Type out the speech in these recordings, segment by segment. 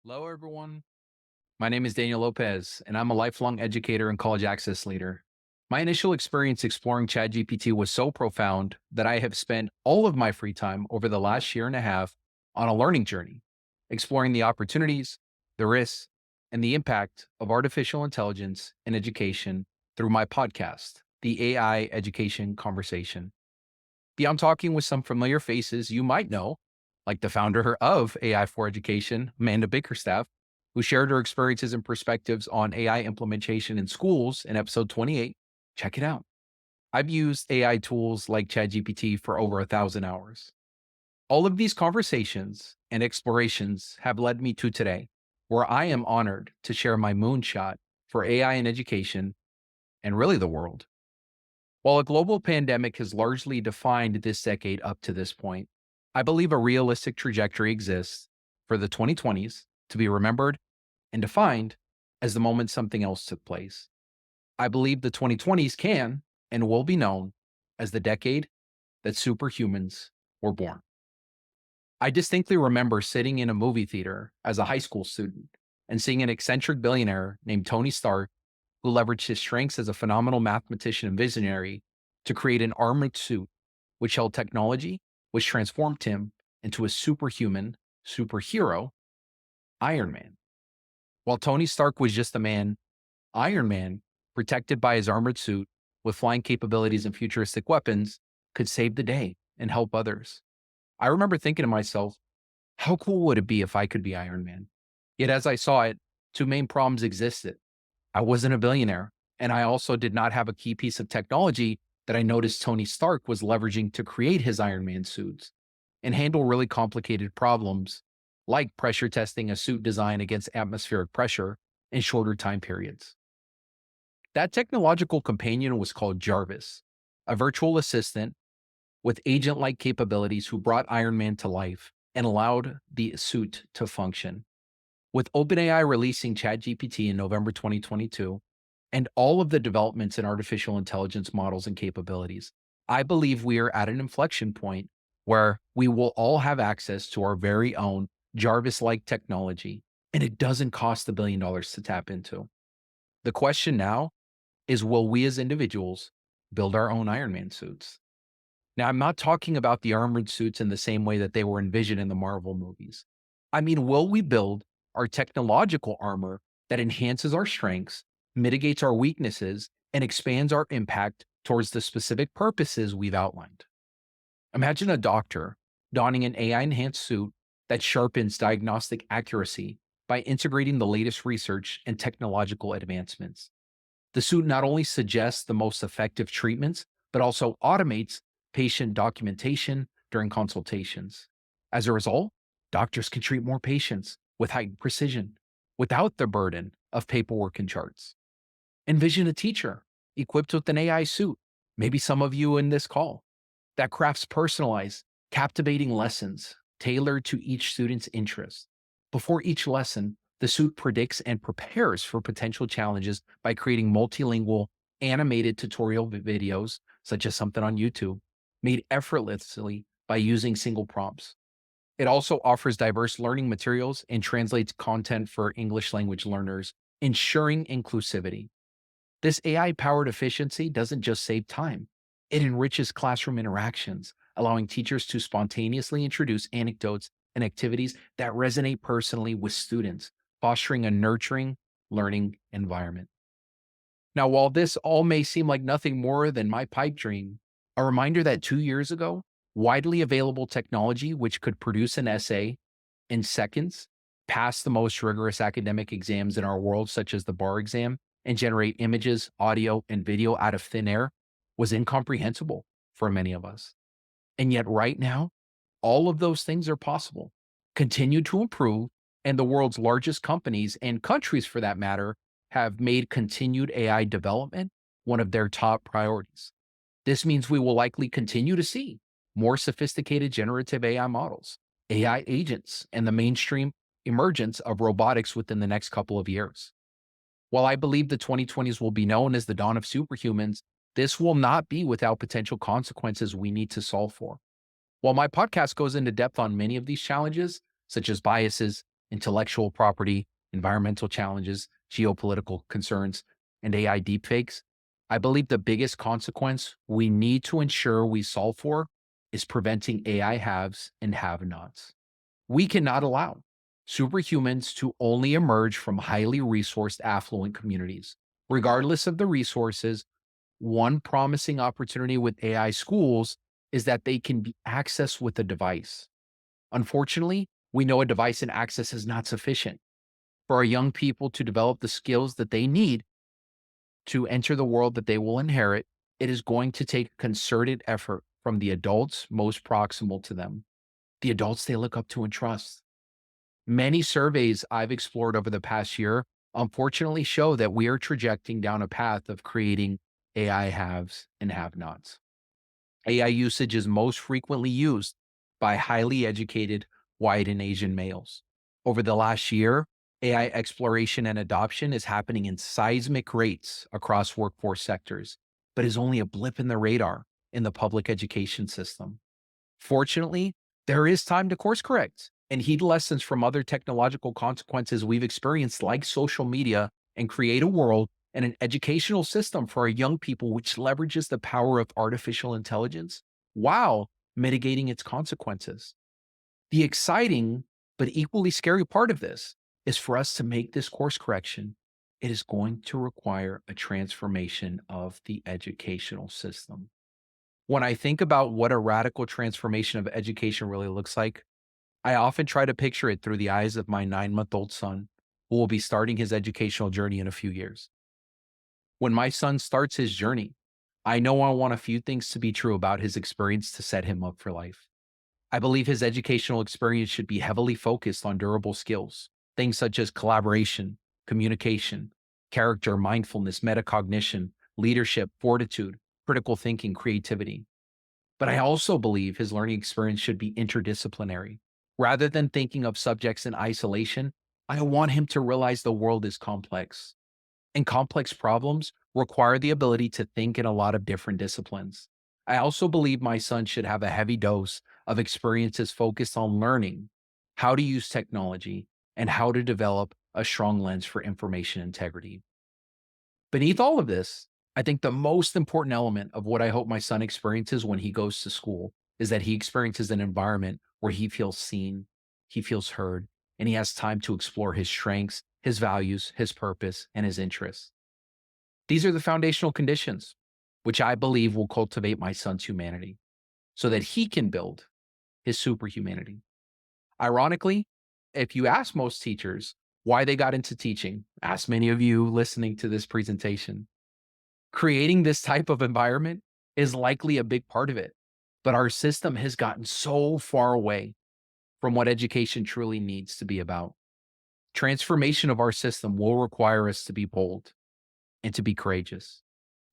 Hello, everyone. My name is Daniel Lopez, and I'm a lifelong educator and college access leader. My initial experience exploring ChatGPT was so profound that I have spent all of my free time over the last year and a half on a learning journey, exploring the opportunities, the risks, and the impact of artificial intelligence in education through my podcast, the AI Education Conversation. I'm talking with some familiar faces you might know, like the founder of AI for Education, Amanda Bickerstaff, who shared her experiences and perspectives on AI implementation in schools in episode 28. Check it out. I've used AI tools like ChatGPT for over 1,000 hours. All of these conversations and explorations have led me to today, where I am honored to share my moonshot for AI in education and really the world. While a global pandemic has largely defined this decade up to this point, I believe a realistic trajectory exists for the 2020s to be remembered and defined as the moment something else took place. I believe the 2020s can and will be known as the decade that superhumans were born. I distinctly remember sitting in a movie theater as a high school student and seeing an eccentric billionaire named Tony Stark who leveraged his strengths as a phenomenal mathematician and visionary to create an armored suit which held technology, which transformed him into a superhuman superhero, Iron Man. While Tony Stark was just a man, Iron Man, protected by his armored suit with flying capabilities and futuristic weapons, could save the day and help others. I remember thinking to myself, how cool would it be if I could be Iron Man? Yet as I saw it, two main problems existed. I wasn't a billionaire, and I also did not have a key piece of technology that I noticed Tony Stark was leveraging to create his Iron Man suits and handle really complicated problems like pressure testing a suit design against atmospheric pressure in shorter time periods. That technological companion was called Jarvis, a virtual assistant with agent like capabilities who brought Iron Man to life and allowed the suit to function. With OpenAI releasing ChatGPT in November 2022 and all of the developments in artificial intelligence models and capabilities, I believe we are at an inflection point where we will all have access to our very own Jarvis like technology, and it doesn't cost $1 billion to tap into. The question now is, will we as individuals build our own Iron Man suits? Now, I'm not talking about the armored suits in the same way that they were envisioned in the Marvel movies. I mean, will we build our technological armor that enhances our strengths, mitigates our weaknesses, and expands our impact towards the specific purposes we've outlined? Imagine a doctor donning an AI enhanced suit that sharpens diagnostic accuracy by integrating the latest research and technological advancements. The suit not only suggests the most effective treatments, but also automates patient documentation during consultations. As a result, doctors can treat more patients with heightened precision without the burden of paperwork and charts. Envision a teacher equipped with an AI suit, maybe some of you in this call, that crafts personalized, captivating lessons tailored to each student's interests. Before each lesson, the suit predicts and prepares for potential challenges by creating multilingual animated tutorial videos, such as something on YouTube, made effortlessly by using single prompts. It also offers diverse learning materials and translates content for English language learners, ensuring inclusivity. This AI powered efficiency doesn't just save time, it enriches classroom interactions, allowing teachers to spontaneously introduce anecdotes and activities that resonate personally with students, fostering a nurturing learning environment. Now, while this all may seem like nothing more than my pipe dream, a reminder that 2 years ago, widely available technology which could produce an essay in seconds, pass the most rigorous academic exams in our world, such as the bar exam, and generate images, audio, and video out of thin air was incomprehensible for many of us. And yet, right now, all of those things are possible, continue to improve, and the world's largest companies and countries, for that matter, have made continued AI development one of their top priorities. This means we will likely continue to see more sophisticated generative AI models, AI agents, and the mainstream emergence of robotics within the next couple of years. While I believe the 2020s will be known as the dawn of superhumans, this will not be without potential consequences we need to solve for. While my podcast goes into depth on many of these challenges, such as biases, intellectual property, environmental challenges, geopolitical concerns, and AI deepfakes, I believe the biggest consequence we need to ensure we solve for is preventing AI haves and have nots. We cannot allow superhumans to only emerge from highly resourced, affluent communities. Regardless of the resources, one promising opportunity with AI schools is that they can be accessed with a device. Unfortunately, we know a device and access is not sufficient. For our young people to develop the skills that they need to enter the world that they will inherit, it is going to take concerted effort from the adults most proximal to them, the adults they look up to and trust. Many surveys I've explored over the past year unfortunately show that we are trajecting down a path of creating AI haves and have nots. AI usage is most frequently used by highly educated white and Asian males. Over the last year, AI exploration and adoption is happening in seismic rates across workforce sectors, but is only a blip in the radar in the public education system. Fortunately, there is time to course correct and heed lessons from other technological consequences we've experienced, like social media, and create a world and an educational system for our young people which leverages the power of artificial intelligence while mitigating its consequences. The exciting but equally scary part of this is for us to make this course correction. It is going to require a transformation of the educational system. When I think about what a radical transformation of education really looks like, I often try to picture it through the eyes of my 9-month-old son, who will be starting his educational journey in a few years. When my son starts his journey, I know I want a few things to be true about his experience to set him up for life. I believe his educational experience should be heavily focused on durable skills, things such as collaboration, communication, character, mindfulness, metacognition, leadership, fortitude, critical thinking, creativity. But I also believe his learning experience should be interdisciplinary. Rather than thinking of subjects in isolation, I want him to realize the world is complex, and complex problems require the ability to think in a lot of different disciplines. I also believe my son should have a heavy dose of experiences focused on learning how to use technology and how to develop a strong lens for information integrity. Beneath all of this, I think the most important element of what I hope my son experiences when he goes to school is that he experiences an environment where he feels seen, he feels heard, and he has time to explore his strengths, his values, his purpose, and his interests. These are the foundational conditions which I believe will cultivate my son's humanity so that he can build his superhumanity. Ironically, if you ask most teachers why they got into teaching, ask many of you listening to this presentation, creating this type of environment is likely a big part of it. But our system has gotten so far away from what education truly needs to be about. Transformation of our system will require us to be bold and to be courageous.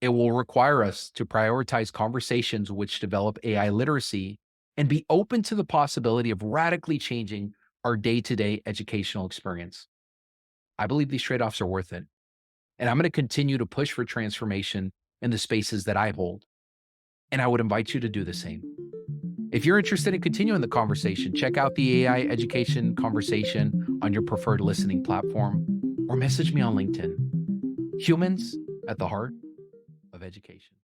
It will require us to prioritize conversations which develop AI literacy and be open to the possibility of radically changing our day to day educational experience. I believe these trade offs are worth it. And I'm going to continue to push for transformation in the spaces that I hold. And I would invite you to do the same. If you're interested in continuing the conversation, check out the AI education conversation on your preferred listening platform or message me on LinkedIn. Humans at the heart of education.